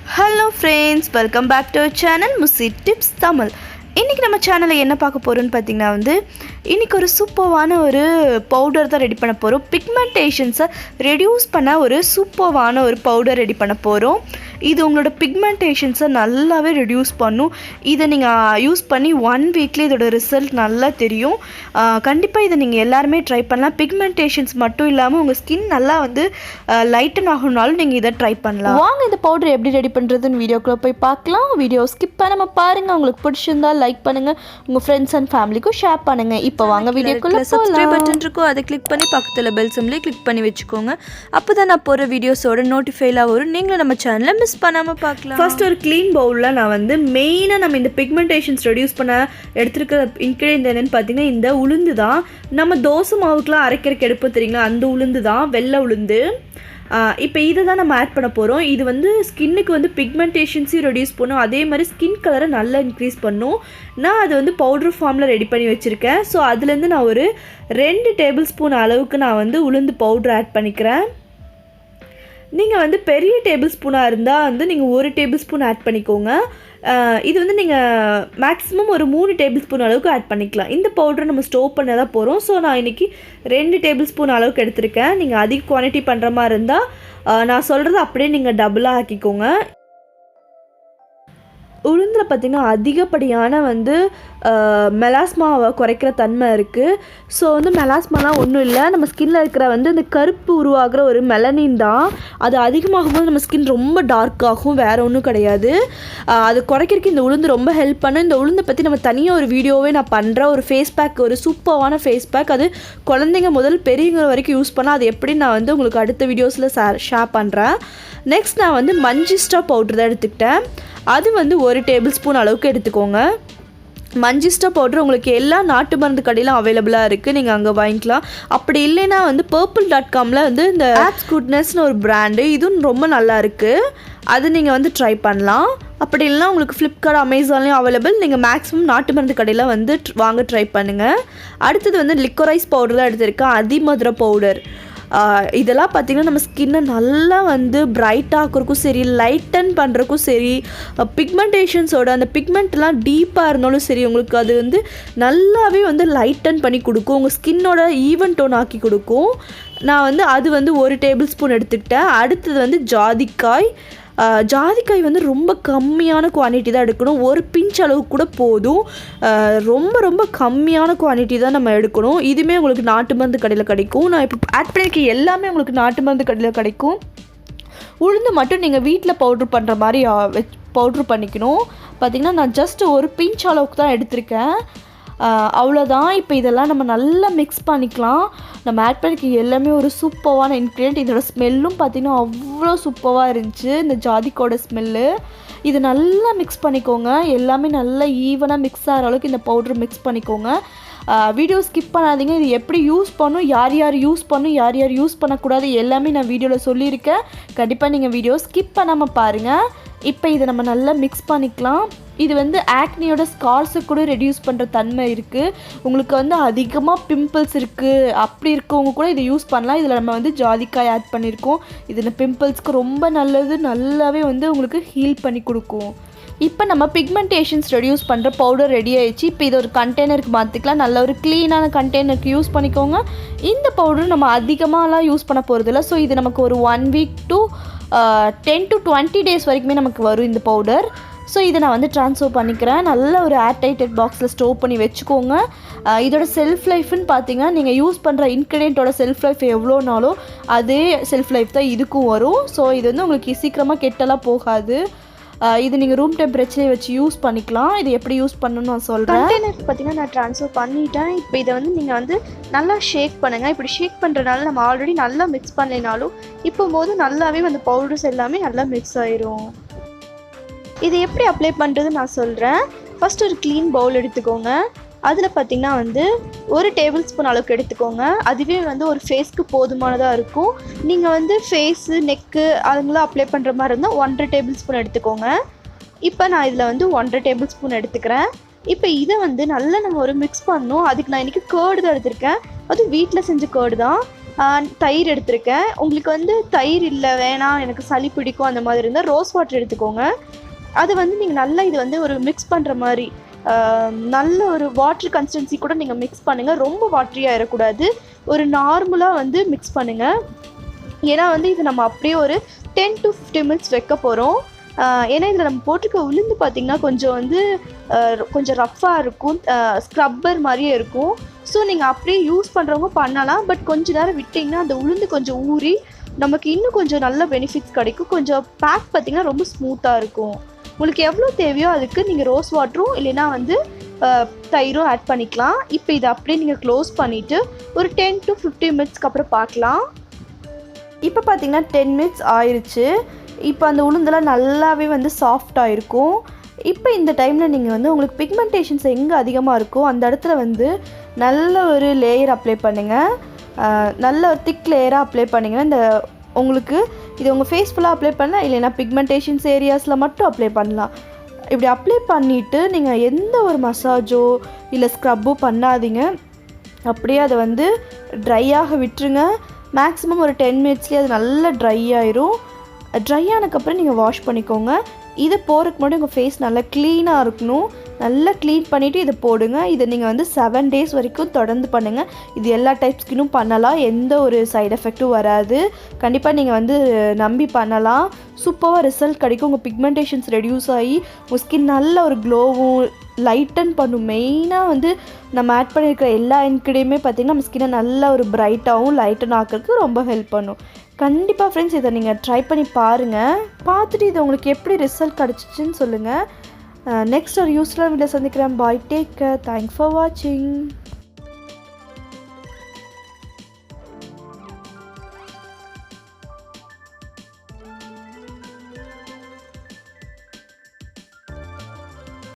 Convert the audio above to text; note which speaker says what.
Speaker 1: Hello friends, welcome back to our channel Musi Tips Tamil. இன்றைக்கி நம்ம சேனலில் என்ன பார்க்க போகிறோன்னு பார்த்திங்கன்னா இன்றைக்கி ஒரு சூப்பர்வான ஒரு பவுடர் தான் ரெடி பண்ண போகிறோம். பிக்மெண்டேஷன்ஸை ரெடியூஸ் பண்ண ஒரு சூப்பர்வான ஒரு பவுடர் ரெடி பண்ண போகிறோம். இது உங்களோட பிக்மெண்டேஷன்ஸை நல்லாவே ரெடியூஸ் பண்ணும். இதை நீங்கள் யூஸ் பண்ணி 1 வீக்லேயே இதோட ரிசல்ட் நல்லா தெரியும். கண்டிப்பாக இதை நீங்கள் எல்லாருமே ட்ரை பண்ணலாம். பிக்மெண்டேஷன்ஸ் மட்டும் இல்லாமல் உங்கள் ஸ்கின் நல்லா லைட்டன் ஆகணும்னாலும் நீங்கள் இதை ட்ரை பண்ணலாம். வாங்க இந்த பவுடர் எப்படி ரெடி பண்ணுறதுன்னு வீடியோக்குள்ளே போய் பார்க்கலாம். வீடியோ ஸ்கிப் பண்ணாம பாருங்கள். உங்களுக்கு பிடிச்சிருந்தால் லைக் பண்ணுங்கள், உங்கள் ஃப்ரெண்ட்ஸ் அண்ட் ஃபேமிலிக்கும் ஷேர் பண்ணுங்கள். இப்போ வாங்க வீடியோக்குள்ளே சப்ஸ்கிரைப் பட்டன் இருக்கும், அதை கிளிக் பண்ணி பக்கத்தில் பெல் சிம்லேயே கிளிக் பண்ணி வச்சுக்கோங்க. அப்போ தான் நான் போகிற வீடியோஸோட நோட்டிஃபைலாக வரும். நீங்களும் நம்ம சேனலை மிஸ் பண்ணாமல் பார்க்கலாம். ஃபர்ஸ்ட் ஒரு க்ளீன் பவுலில் நான் மெயினாக நம்ம இந்த பிக்மெண்டேஷன்ஸ் ரெடியூஸ் பண்ண எடுத்துருக்கிற இன்க்ரீடியன்ட் என்னென்னு பார்த்தீங்கன்னா இந்த உளுந்து தான். நம்ம தோசை மாவுக்கெலாம் அரைக்கிறக்கு எடுப்போம் தெரியுங்களா, அந்த உளுந்து தான், வெள்ளை உளுந்து. இப்போ இதை தான் நம்ம ஆட் பண்ண போகிறோம். இது ஸ்கின்னுக்கு பிக்மெண்டேஷன்ஸையும் ரெடியூஸ் பண்ணும், அதே மாதிரி ஸ்கின் கலரை நல்லா இன்க்ரீஸ் பண்ணும். நான் அது பவுடர் ஃபார்மில் ரெடி பண்ணி வச்சுருக்கேன். ஸோ அதுலேருந்து நான் ஒரு 2 டேபிள் ஸ்பூன் அளவுக்கு நான் உளுந்து பவுடர் ஆட் பண்ணிக்கிறேன். நீங்கள் பெரிய டேபிள் ஸ்பூனாக இருந்தால் நீங்கள் 1 டேபிள் ஸ்பூன் ஆட் பண்ணிக்கோங்க. இது நீங்கள் மேக்ஸிமம் ஒரு 3 டேபிள் ஸ்பூன் அளவுக்கு ஆட் பண்ணிக்கலாம். இந்த பவுடரை நம்ம ஸ்டோர் பண்ண தான் போகிறோம். ஸோ நான் இன்றைக்கி 2 டேபிள் ஸ்பூன் அளவுக்கு எடுத்திருக்கேன். நீங்கள் அதிக குவான்டிட்டி பண்ணுற மாதிரி இருந்தால் நான் சொல்கிறது அப்படியே நீங்கள் டபுளாக ஆக்கிக்கோங்க. உளுந்தில் பார்த்திங்கன்னா அதிகப்படியான மெலாஸ்மாவை குறைக்கிற தன்மை இருக்குது. ஸோ மெலாஸ்மாலாம் ஒன்றும் இல்லை, நம்ம ஸ்கின்னில் இருக்கிற இந்த கருப்பு உருவாகிற ஒரு மெலனின் தான். அது அதிகமாகும் போது நம்ம ஸ்கின் ரொம்ப டார்க் ஆகும், வேறு ஒன்றும் கிடையாது. அது குறைக்கிறதுக்கு இந்த உளுந்து ரொம்ப ஹெல்ப் பண்ணும். இந்த உளுந்தை பற்றி நம்ம தனியாக ஒரு வீடியோவே நான் பண்ணுறேன். ஒரு ஃபேஸ் பேக், ஒரு சூப்பரான ஃபேஸ் பேக், அது குழந்தைங்க முதல் பெரியவங்க வரைக்கும் யூஸ் பண்ணால் அது எப்படி நான் உங்களுக்கு அடுத்த வீடியோஸில் ஷேர் பண்ணுறேன். நெக்ஸ்ட் நான் மஞ்சிஸ்டா பவுட்ரு தான் எடுத்துக்கிட்டேன். அது 1 டேபிள் ஸ்பூன் அளவுக்கு எடுத்துக்கோங்க. மஞ்சிஸ்டா பவுடர் உங்களுக்கு எல்லா நாட்டு மருந்து கடையிலும் அவைலபிளாக இருக்குது, நீங்கள் அங்கே வாங்கிக்கலாம். அப்படி இல்லைன்னா purple.comல இந்த ஆப்ஸ் குட்னஸ்னு ஒரு பிராண்டு, இதுவும் ரொம்ப நல்லா இருக்குது. அது நீங்கள் ட்ரை பண்ணலாம். அப்படி இல்லைனா உங்களுக்கு ஃப்ளிப்கார்ட், அமேசான்லேயும் அவைலபிள். நீங்கள் மேக்ஸிமம் நாட்டு மருந்து கடையில் வாங்க ட்ரை பண்ணுங்கள். அடுத்தது லிக்கரைஸ் பவுடர் தான் எடுத்திருக்கேன், அதிமதுரை பவுடர். இதெல்லாம் பார்த்திங்கன்னா நம்ம ஸ்கின்னை நல்லா பிரைட் ஆக்கிறதுக்கும் சரி, லைட்டன் பண்ணுறதுக்கும் சரி, பிக்மெண்டேஷன்ஸோட அந்த பிக்மெண்ட்லாம் டீப்பாக இருந்தாலும் சரி, உங்களுக்கு அது நல்லாவே லைட்டன் பண்ணி கொடுக்கும், உங்கள் ஸ்கின்னோட ஈவன் டோன் ஆக்கி கொடுக்கும். நான் அது 1 டேபிள் ஸ்பூன் எடுத்துக்கிட்டேன். அடுத்தது ஜாதிக்காய். ஜாதிக்காய் ரொம்ப கம்மியான குவான்டிட்டி தான் எடுக்கணும். 1 பிஞ்ச் அளவுக்கு கூட போதும். ரொம்ப ரொம்ப கம்மியான குவான்டிட்டி தான் நம்ம எடுக்கணும். இதுவுமே உங்களுக்கு நாட்டு மருந்து கடையில் கிடைக்கும். நான் இப்போ ஆட் பண்ணியிருக்க எல்லாமே உங்களுக்கு நாட்டு மருந்து கடையில் கிடைக்கும். உளுந்து மட்டும் நீங்கள் வீட்டில் பவுட்ரு பண்ணுற மாதிரி பவுட்ரு பண்ணிக்கணும். பார்த்திங்கன்னா நான் ஜஸ்ட் 1 பிஞ்ச் அளவுக்கு தான் எடுத்திருக்கேன். அவ்வளோதான். இப்போ இதெல்லாம் நம்ம நல்லா மிக்ஸ் பண்ணிக்கலாம். நம்ம ஆட் பண்ணிக்க எல்லாமே ஒரு சூப்பரான இன்க்ரீடியன்ட். இதோட ஸ்மெல்லும் பார்த்திங்கன்னா அவ்வளோ சூப்பராக இருந்துச்சு, இந்த ஜாதிக்கோட ஸ்மெல்லு. இது நல்லா மிக்ஸ் பண்ணிக்கோங்க. எல்லாமே நல்லா ஈவனாக மிக்ஸ் ஆகிற அளவுக்கு இந்த பவுட்ரு மிக்ஸ் பண்ணிக்கோங்க. வீடியோ ஸ்கிப் பண்ணாதீங்க. இது எப்படி யூஸ் பண்ணணும், யார் யார் யூஸ் பண்ணணும், யார் யார் யூஸ் பண்ணக்கூடாது எல்லாமே நான் வீடியோவில் சொல்லியிருக்கேன். கண்டிப்பாக நீங்கள் வீடியோ ஸ்கிப் பண்ணாமல் பாருங்கள். இப்போ இதை நம்ம நல்லா மிக்ஸ் பண்ணிக்கலாம். இது ஆக்னியோட ஸ்கார்ஸை கூட ரெடியூஸ் பண்ணுற தன்மை இருக்குது. உங்களுக்கு அதிகமாக பிம்பிள்ஸ் இருக்குது, அப்படி இருக்கவங்க கூட இதை யூஸ் பண்ணலாம். இதில் நம்ம ஜாதிக்காய் ஆட் பண்ணியிருக்கோம். இது பிம்பிள்ஸ்க்கு ரொம்ப நல்லது, நல்லாவே உங்களுக்கு ஹீல் பண்ணி கொடுக்கும். இப்போ நம்ம பிக்மெண்டேஷன்ஸ் ரெடியூஸ் பண்ணுற பவுடர் ரெடி ஆகிடுச்சு. இப்போ இது ஒரு கண்டெய்னருக்கு மாற்றிக்கலாம். நல்ல ஒரு க்ளீனான கண்டெய்னருக்கு யூஸ் பண்ணிக்கோங்க. இந்த பவுடர் நம்ம அதிகமாகலாம் யூஸ் பண்ண போகிறதில்ல. ஸோ இது நமக்கு ஒரு 1 வீக் to 10 to 20 டேஸ் வரைக்குமே நமக்கு வரும் இந்த பவுடர். ஸோ இதை நான் ட்ரான்ஸ்ஃபர் பண்ணிக்கிறேன். நல்ல ஒரு ஏர்டைட்டட் பாக்ஸில் ஸ்டோர் பண்ணி வச்சுக்கோங்க. இதோட செல்ஃப் லைஃப்னு பார்த்தீங்கன்னா நீங்கள் யூஸ் பண்ணுற இன்க்ரீடியண்ட்டோட செல்ஃப் லைஃப் எவ்வளோனாலும் அதே செல்ஃப் லைஃப் தான் இதுக்கும் வரும். ஸோ இது உங்களுக்கு சீக்கிரமாக கெட்டெல்லாம் போகாது. இது நீங்கள் ரூம் டெம்பரேச்சரே வச்சு யூஸ் பண்ணிக்கலாம். இது எப்படி யூஸ் பண்ணணும்னு நான் சொல்கிறேன். கண்டெய்னருக்கு பார்த்தீங்கன்னா நான் ட்ரான்ஸ்ஃபர் பண்ணிட்டேன். இப்போ இதை நீங்கள் நல்லா ஷேக் பண்ணுங்கள். இப்படி ஷேக் பண்ணுறதுனால நம்ம ஆல்ரெடி நல்லா மிக்ஸ் பண்ணலைனாலும் இப்போ போது நல்லாவே பவுடர்ஸ் எல்லாமே நல்லா மிக்ஸ் ஆயிரும். இது எப்படி அப்ளை பண்ணுறதுன்னு நான் சொல்கிறேன். ஃபஸ்ட் ஒரு க்ளீன் பவுல் எடுத்துக்கோங்க. அதில் பார்த்திங்கன்னா 1 டேபிள் ஸ்பூன் அளவுக்கு எடுத்துக்கோங்க. அதுவே ஒரு ஃபேஸ்க்கு போதுமானதாக இருக்கும். நீங்கள் ஃபேஸு, நெக்கு அதுங்களாம் அப்ளை பண்ணுற மாதிரி இருந்தால் 1.5 டேபிள் ஸ்பூன் எடுத்துக்கோங்க. இப்போ நான் இதில் 1.5 டேபிள் ஸ்பூன் எடுத்துக்கிறேன். இப்போ இதை நல்லா நம்ம ஒரு மிக்ஸ் பண்ணணும். அதுக்கு நான் இன்றைக்கி கேர்டு தான் எடுத்திருக்கேன். அது வீட்டில் செஞ்ச கேர்டு தான். தயிர் எடுத்திருக்கேன். உங்களுக்கு வந்து தயிர் இல்லை வேணாம் எனக்கு சளி பிடிக்கும் அந்த மாதிரி இருந்தால் ரோஸ் வாட்டர் எடுத்துக்கோங்க. அது வந்து நீங்கள் நல்லா இது வந்து ஒரு மிக்ஸ் பண்ணுற மாதிரி நல்ல ஒரு வாட்டர் கன்சிஸ்டன்சி கூட நீங்கள் மிக்ஸ் பண்ணுங்கள். ரொம்ப வாட்டரியாக இருக்கக்கூடாது. ஒரு நார்மலாக வந்து மிக்ஸ் பண்ணுங்கள். ஏன்னா வந்து இது நம்ம அப்படியே ஒரு 10 to 15 மினிட்ஸ் வைக்க போகிறோம். ஏன்னா இதில் நம்ம போட்டிருக்க உளுந்து பார்த்திங்கன்னா கொஞ்சம் வந்து கொஞ்சம் ரஃப்பாக இருக்கும், ஸ்க்ரப்பர் மாதிரியே இருக்கும். ஸோ நீங்கள் அப்படியே யூஸ் பண்ணுறவங்க பண்ணலாம். பட் கொஞ்சம் நேரம் விட்டிங்கன்னா அந்த உளுந்து கொஞ்சம் ஊறி நமக்கு இன்னும் கொஞ்சம் நல்ல பெனிஃபிட்ஸ் கிடைக்கும். கொஞ்சம் பேக் பார்த்திங்கன்னா ரொம்ப ஸ்மூத்தாக இருக்கும். உங்களுக்கு எவ்வளோ தேவையோ அதுக்கு நீங்கள் ரோஸ் வாட்டரும் இல்லைன்னா வந்து தயிரும் ஆட் பண்ணிக்கலாம். இப்போ இதை அப்படியே நீங்கள் க்ளோஸ் பண்ணிவிட்டு ஒரு 10 to 15 மினிட்ஸ்க்கு அப்புறம் பார்க்கலாம். இப்போ பார்த்திங்கன்னா 10 மினிட்ஸ் ஆயிடுச்சு. இப்போ அந்த உளுந்தெல்லாம் நல்லாவே வந்து சாஃப்டாக இருக்கும். இப்போ இந்த டைமில் நீங்கள் வந்து உங்களுக்கு பிக்மெண்டேஷன்ஸ் எங்கே அதிகமாக இருக்கோ அந்த இடத்துல வந்து நல்ல ஒரு லேயர் அப்ளை பண்ணுங்கள். நல்ல ஒரு திக் லேயராக அப்ளை பண்ணிங்கன்னா இந்த உங்களுக்கு இது உங்கள் ஃபேஸ் ஃபுல்லாக அப்ளை பண்ணலாம், இல்லைன்னா பிக்மெண்டேஷன்ஸ் ஏரியாஸில் மட்டும் அப்ளை பண்ணலாம். இப்படி அப்ளை பண்ணிவிட்டு நீங்கள் எந்த ஒரு மசாஜோ இல்லை ஸ்க்ரப்போ பண்ணாதீங்க. அப்படியே அதை வந்து ட்ரையாக விட்டுருங்க. மேக்ஸிமம் ஒரு 10 மினிட்ஸ்லேயே அது நல்லா ட்ரை ஆயிரும். ட்ரை ஆனதுக்கப்புறம் நீங்கள் வாஷ் பண்ணிக்கோங்க. இதை போகிறதுக்கு முன்னாடி உங்கள் ஃபேஸ் நல்லா க்ளீனாக இருக்கணும். நல்லா க்ளீன் பண்ணிவிட்டு இதை போடுங்க. இதை நீங்கள் வந்து 7 டேஸ் வரைக்கும் தொடர்ந்து பண்ணுங்கள். இது எல்லா டைப் ஸ்கின்னும் பண்ணலாம், எந்த ஒரு சைடு எஃபெக்ட்டும் வராது. கண்டிப்பாக நீங்கள் வந்து நம்பி பண்ணலாம். சூப்பராக ரிசல்ட் கிடைக்கும். உங்கள் பிக்மெண்டேஷன்ஸ் ரெடியூஸ் ஆகி உங்கள் ஸ்கின் நல்ல ஒரு க்ளோவும் லைட்டன் பண்ணும். மெயினாக வந்து நம்ம ஆட் பண்ணியிருக்கிற எல்லா இன்க்ரீடியமே பார்த்திங்கன்னா நம்ம ஸ்கின்னை நல்ல ஒரு பிரைட்டாகவும் லைட்டன் ஆக்கிறதுக்கு ரொம்ப ஹெல்ப் பண்ணும். கண்டிப்பாக ஃப்ரெண்ட்ஸ் இதை நீங்கள் ட்ரை பண்ணி பாருங்கள். பார்த்துட்டு இது உங்களுக்கு எப்படி ரிசல்ட் கிடச்சிச்சின்னு சொல்லுங்கள். நெக்ஸ்ட் ஒரு யூஸ்ஃபுல்லான வீடியோ சந்திக்கிறேன். பாய், டேக் கேர், தேங்க்ஸ் ஃபார் வாட்சிங்.